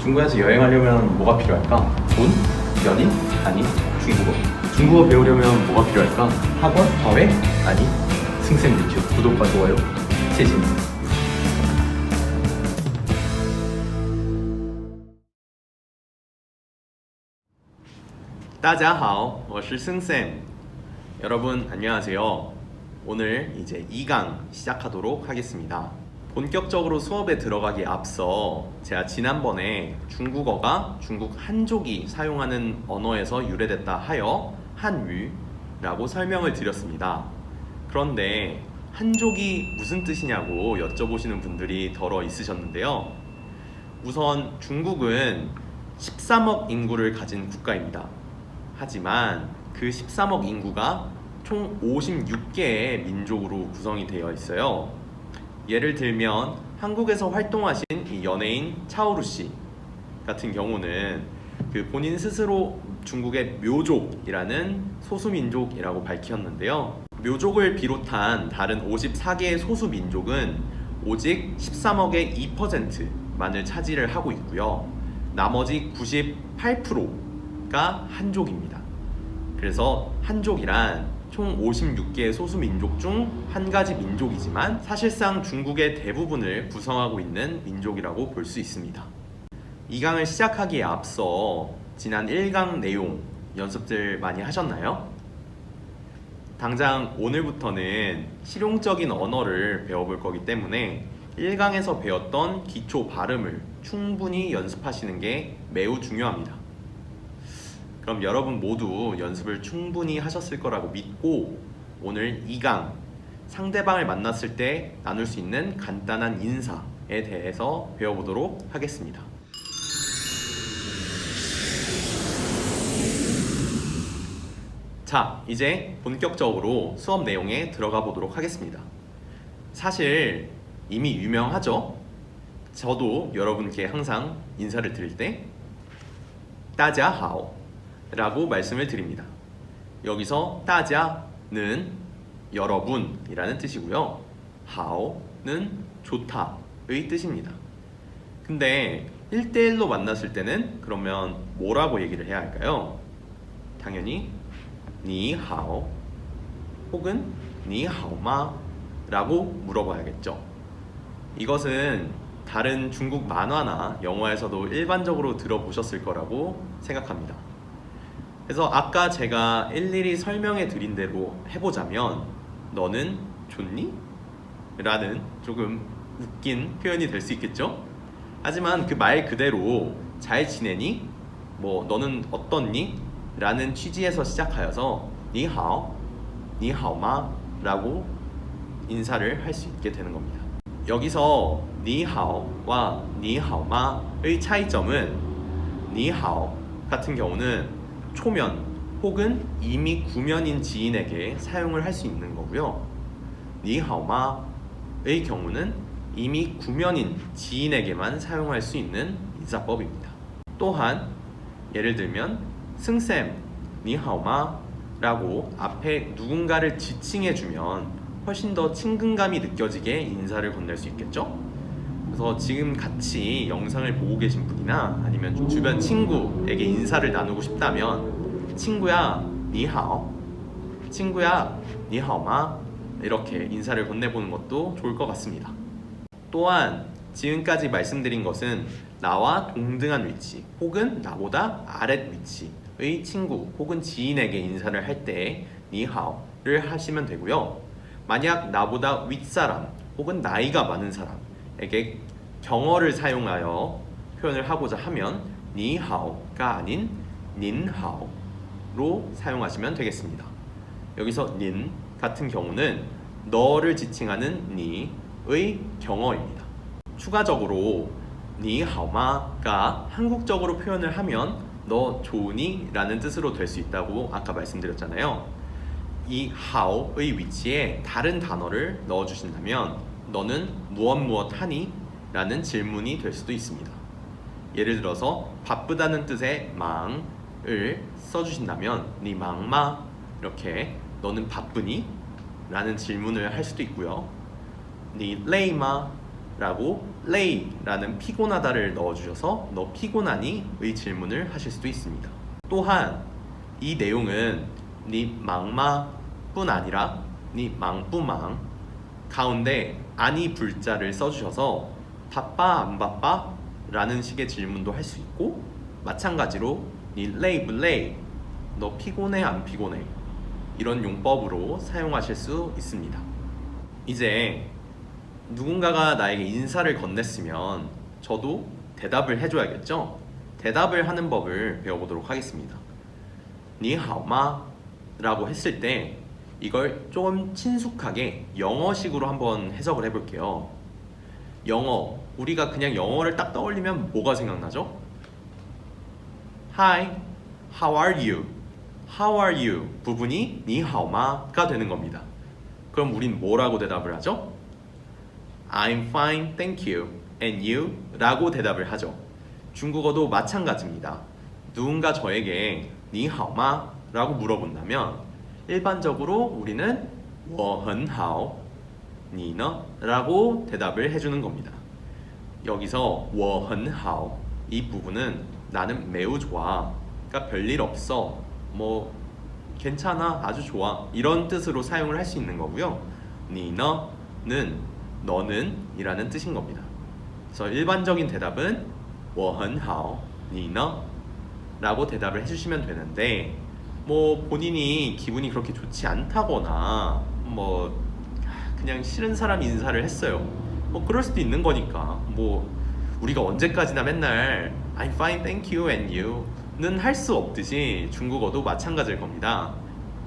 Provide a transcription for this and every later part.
중국에서 여행하려면 뭐가 필요할까? 돈? 연인? 아니, 중국어. 중국어 배우려면 뭐가 필요할까? 학원? 과외? 아니, 승쌤 유튜브 구독과 좋아요, 谢谢你。 大家好，我是승쌤. 여러분 안녕하세요. 오늘 이제 2강 시작하도록 하겠습니다. 본격적으로 수업에 들어가기에 앞서 제가 지난번에 중국어가 중국 한족이 사용하는 언어에서 유래됐다 하여 한유라고 설명을 드렸습니다. 그런데 한족이 무슨 뜻이냐고 여쭤보시는 분들이 더러 있으셨는데요. 우선 중국은 13억 인구를 가진 국가입니다. 하지만 그 13억 인구가 총 56개의 민족으로 구성이 되어 있어요. 예를 들면 한국에서 활동하신 이 연예인 차오루 씨 같은 경우는 그 본인 스스로 중국의 묘족이라는 소수민족이라고 밝혔는데요. 묘족을 비롯한 다른 54개의 소수민족은 오직 13억의 2%만을 차지를 하고 있고요. 나머지 98%가 한족입니다. 그래서 한족이란 총 56개의 소수민족 중 한 가지 민족이지만 사실상 중국의 대부분을 구성하고 있는 민족이라고 볼 수 있습니다. 2강을 시작하기에 앞서 지난 1강 내용 연습들 많이 하셨나요? 당장 오늘부터는 실용적인 언어를 배워볼 거기 때문에 1강에서 배웠던 기초 발음을 충분히 연습하시는 게 매우 중요합니다. 그럼 여러분 모두 연습을 충분히 하셨을 거라고 믿고 오늘 2강 상대방을 만났을 때 나눌 수 있는 간단한 인사에 대해서 배워보도록 하겠습니다. 자, 이제 본격적으로 수업 내용에 들어가 보도록 하겠습니다. 사실 이미 유명하죠? 저도 여러분께 항상 인사를 드릴 때 大家好 라고 말씀을 드립니다. 여기서 大家는 여러분이라는 뜻이고요. 好는 좋다의 뜻입니다. 근데 1대1로 만났을 때는 그러면 뭐라고 얘기를 해야 할까요? 당연히 你好 혹은 你好吗? 라고 물어봐야겠죠. 이것은 다른 중국 만화나 영화에서도 일반적으로 들어보셨을 거라고 생각합니다. 그래서 아까 제가 일일이 설명해 드린 대로 해보자면 너는 좋니? 라는 조금 웃긴 표현이 될 수 있겠죠? 하지만 그 말 그대로 잘 지내니? 뭐 너는 어떻니? 라는 취지에서 시작하여서 你好, 你好吗? 라고 인사를 할 수 있게 되는 겁니다. 여기서 你好와 你好吗의 차이점은 你好 같은 경우는 초면 혹은 이미 구면인 지인에게 사용을 할 수 있는 거고요. 你好吗의 경우는 이미 구면인 지인에게만 사용할 수 있는 인사법입니다. 또한 예를 들면 승쌤 你好吗 라고 앞에 누군가를 지칭해주면 훨씬 더 친근감이 느껴지게 인사를 건넬 수 있겠죠? 그래서 지금 같이 영상을 보고 계신 분이나 아니면 주변 친구에게 인사를 나누고 싶다면 친구야, 你好 친구야, 你好吗 이렇게 인사를 건네보는 것도 좋을 것 같습니다. 또한 지금까지 말씀드린 것은 나와 동등한 위치 혹은 나보다 아랫 위치의 친구 혹은 지인에게 인사를 할 때 你好를 하시면 되고요. 만약 나보다 윗사람 혹은 나이가 많은 사람에게 경어를 사용하여 표현을 하고자 하면 你好가 아닌 您好로 사용하시면 되겠습니다. 여기서 닌 같은 경우는 너를 지칭하는 니의 경어입니다. 추가적으로 你好吗가 한국적으로 표현을 하면 너 좋으니? 라는 뜻으로 될 수 있다고 아까 말씀드렸잖아요. 이 하오의 위치에 다른 단어를 넣어주신다면 너는 무엇 하니? 라는 질문이 될 수도 있습니다. 예를 들어서 바쁘다는 뜻의 망을 써주신다면 니 망마 이렇게 너는 바쁘니? 라는 질문을 할 수도 있고요. 니 레이마 라고 레이라는 피곤하다를 넣어주셔서 너 피곤하니? 의 질문을 하실 수도 있습니다. 또한 이 내용은 니 망마 뿐 아니라 니 망뿌망 가운데 아니 불자를 써주셔서 바빠 안 바빠? 라는 식의 질문도 할 수 있고 마찬가지로 니 레이 부 레이? 너 피곤해 안 피곤해? 이런 용법으로 사용하실 수 있습니다. 이제 누군가가 나에게 인사를 건넸으면 저도 대답을 해줘야겠죠? 대답을 하는 법을 배워보도록 하겠습니다. 니하오마? 라고 했을 때 이걸 좀 친숙하게 영어식으로 한번 해석을 해볼게요. 영어, 우리가 그냥 영어를 딱 떠올리면 뭐가 생각나죠? Hi, how are you? How are you? 부분이 니하오마가 되는 겁니다. 그럼 우린 뭐라고 대답을 하죠? I'm fine, thank you. And you? 라고 대답을 하죠. 중국어도 마찬가지입니다. 누군가 저에게 니하오마? 라고 물어본다면 일반적으로 우리는 我很好, 你呢? 라고 대답을 해주는 겁니다. 여기서 我很好 이 부분은 나는 매우 좋아, 그러니까 별일 없어, 뭐 괜찮아, 아주 좋아 이런 뜻으로 사용을 할 수 있는 거고요. 你呢? 는 너는 이라는 뜻인 겁니다. 그래서 일반적인 대답은 我很好,你呢? 라고 대답을 해주시면 되는데 뭐 본인이 기분이 그렇게 좋지 않다거나 뭐 그냥 싫은 사람 인사를 했어요. 뭐 그럴 수도 있는 거니까 뭐 우리가 언제까지나 맨날 I'm fine, thank you, and you 는 할 수 없듯이 중국어도 마찬가지일 겁니다.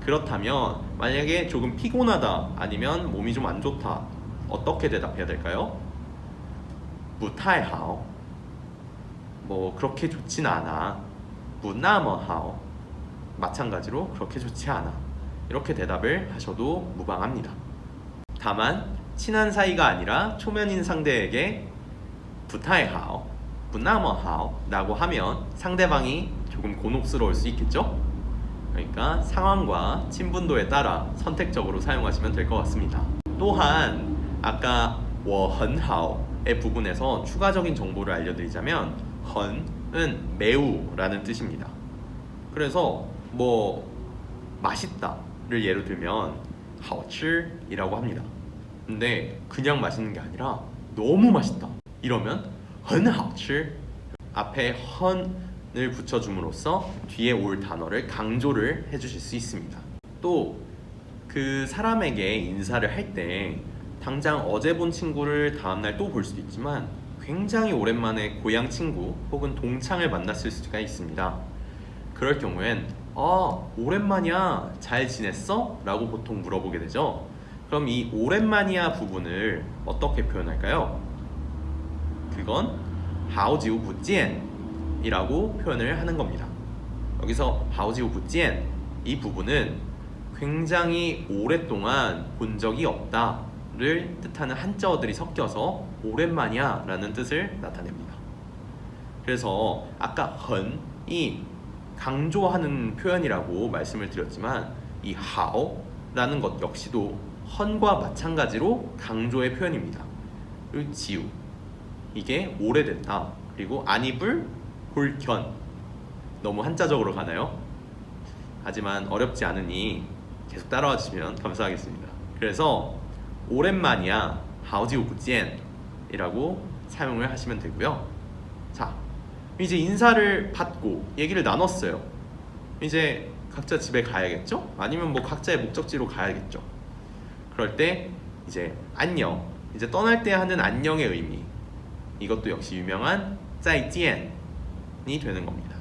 그렇다면 만약에 조금 피곤하다 아니면 몸이 좀 안 좋다 어떻게 대답해야 될까요? 不太好 뭐 그렇게 좋진 않아 不那么好 마찬가지로 그렇게 좋지 않아 이렇게 대답을 하셔도 무방합니다. 다만 친한 사이가 아니라 초면인 상대에게 不太好 不那么好 라고 하면 상대방이 조금 곤혹스러울 수 있겠죠? 그러니까 상황과 친분도에 따라 선택적으로 사용하시면 될 것 같습니다. 또한 아까 我很好의 부분에서 추가적인 정보를 알려드리자면 很은 매우 라는 뜻입니다. 그래서 뭐 맛있다를 예로 들면 好吃이라고 합니다. 근데 그냥 맛있는 게 아니라 너무 맛있다 이러면 很好吃 앞에 很을 붙여줌으로써 뒤에 올 단어를 강조를 해주실 수 있습니다. 또 그 사람에게 인사를 할 때 당장 어제 본 친구를 다음날 또 볼 수도 있지만 굉장히 오랜만에 고향 친구 혹은 동창을 만났을 수가 있습니다. 그럴 경우엔 오랜만이야, 잘 지냈어? 라고 보통 물어보게 되죠. 그럼 이 오랜만이야 부분을 어떻게 표현할까요? 그건 好久不见이라고 표현을 하는 겁니다. 여기서 好久不见이 부분은 굉장히 오랫동안 본 적이 없다 를 뜻하는 한자어들이 섞여서 오랜만이야 라는 뜻을 나타냅니다. 그래서 아까 很이 강조하는 표현이라고 말씀을 드렸지만 이 好 라는 것 역시도 헌과 마찬가지로 강조의 표현입니다. 그리고 지우 이게 오래됐다 그리고 안 입을 홀견 너무 한자적으로 가나요? 하지만 어렵지 않으니 계속 따라와 주시면 감사하겠습니다. 그래서 오랜만이야 好久不见이라고 사용을 하시면 되고요. 자, 이제 인사를 받고 얘기를 나눴어요. 이제 각자 집에 가야겠죠? 아니면 뭐 각자의 목적지로 가야겠죠. 그럴 때 이제 안녕, 이제 떠날 때 하는 안녕의 의미 이것도 역시 유명한 再见이 되는 겁니다.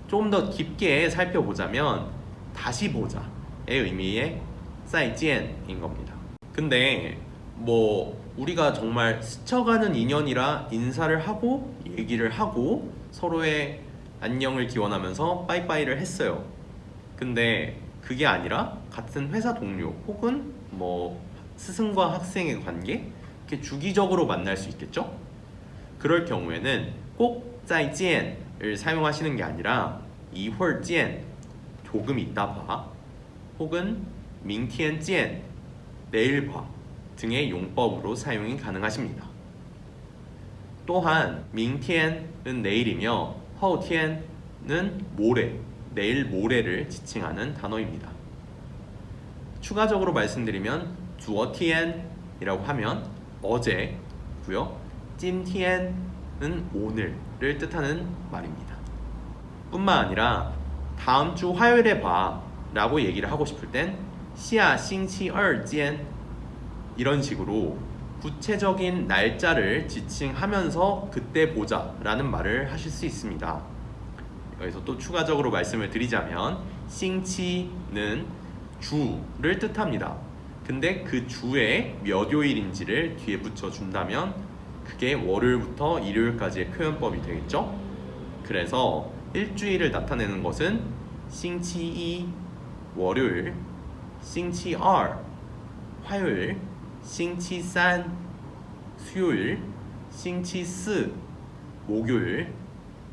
조금 더 깊게 살펴보자면 다시 보자의 의미의 再见인 겁니다. 근데 뭐 우리가 정말 스쳐가는 인연이라 인사를 하고 얘기를 하고 서로의 안녕을 기원하면서 빠이빠이를 했어요. 근데 그게 아니라 같은 회사 동료 혹은 뭐 스승과 학생의 관계 이렇게 주기적으로 만날 수 있겠죠? 그럴 경우에는 꼭 再见을 사용하시는 게 아니라 一会儿见 조금 있다 봐 혹은 明天见 내일 봐 등의 용법으로 사용이 가능하십니다. 또한 明天은 내일이며 后天는 모레, 내일 모레를 지칭하는 단어입니다. 추가적으로 말씀드리면 昨天이라고 하면 어제고요. 今天은 오늘을 뜻하는 말입니다. 뿐만 아니라 다음 주 화요일에 봐 라고 얘기를 하고 싶을 땐 下星期二见이런 식으로 구체적인 날짜를 지칭하면서 그때 보자 라는 말을 하실 수 있습니다. 여기서 또 추가적으로 말씀을 드리자면 星期는 주를 뜻합니다. 근데 그 주에 몇 요일인지를 뒤에 붙여준다면 그게 월요일부터 일요일까지의 표현법이 되겠죠? 그래서 일주일을 나타내는 것은 星期一 월요일, 星期二 화요일, 星期三 수요일, 星期四 목요일,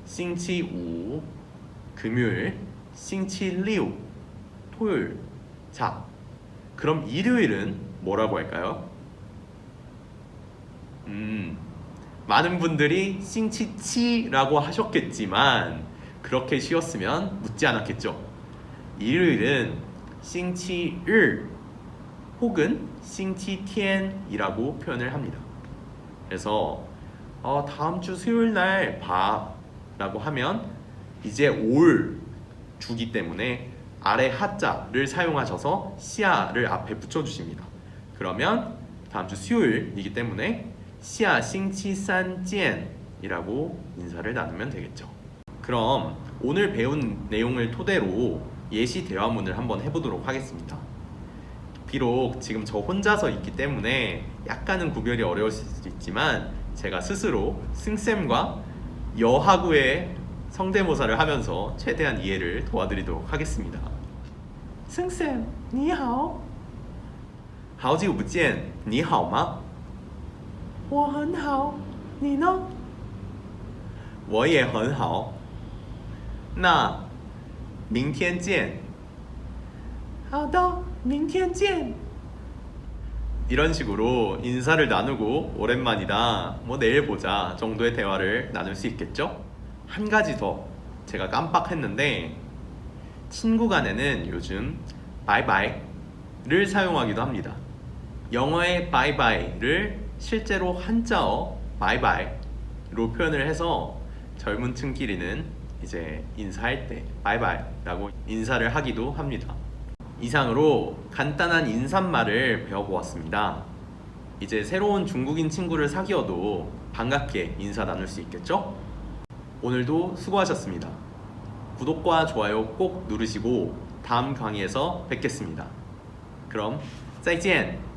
星期五 금요일, 星期六 토요일. 자, 그럼 일요일은 뭐라고 할까요? 많은 분들이 星期七라고 하셨겠지만 그렇게 쉬웠으면 묻지 않았겠죠. 일요일은 星期日 혹은 星期天이라고 표현을 합니다. 그래서 다음 주 수요일 날 봐 라고 하면 이제 올 주기 때문에 아래 하자를 사용하셔서 시아를 앞에 붙여주십니다. 그러면 다음 주 수요일이기 때문에 시아 星期三见이라고 인사를 나누면 되겠죠. 그럼 오늘 배운 내용을 토대로 예시 대화문을 한번 해보도록 하겠습니다. 비록 지금 저 혼자서 있기 때문에 약간은 구별이 어려우실 수도 있지만 제가 스스로 승쌤과 여하구의 성대모사를 하면서 최대한 이해를 도와드리도록 하겠습니다. 승쌤, 你好. 好久不见,你好吗?我很好,你呢?我也很好.那明天见. 好的,明天见. 이런 식으로 인사를 나누고 오랜만이다, 뭐 내일 보자 정도의 대화를 나눌 수 있겠죠? 한 가지 더 제가 깜빡했는데 친구 간에는 요즘 바이바이를 사용하기도 합니다. 영어의 바이바이를 실제로 한자어 바이바이로 표현을 해서 젊은 층끼리는 이제 인사할 때 바이바이라고 인사를 하기도 합니다. 이상으로 간단한 인사말을 배워보았습니다. 이제 새로운 중국인 친구를 사귀어도 반갑게 인사 나눌 수 있겠죠? 오늘도 수고하셨습니다. 구독과 좋아요 꼭 누르시고 다음 강의에서 뵙겠습니다. 그럼 再见!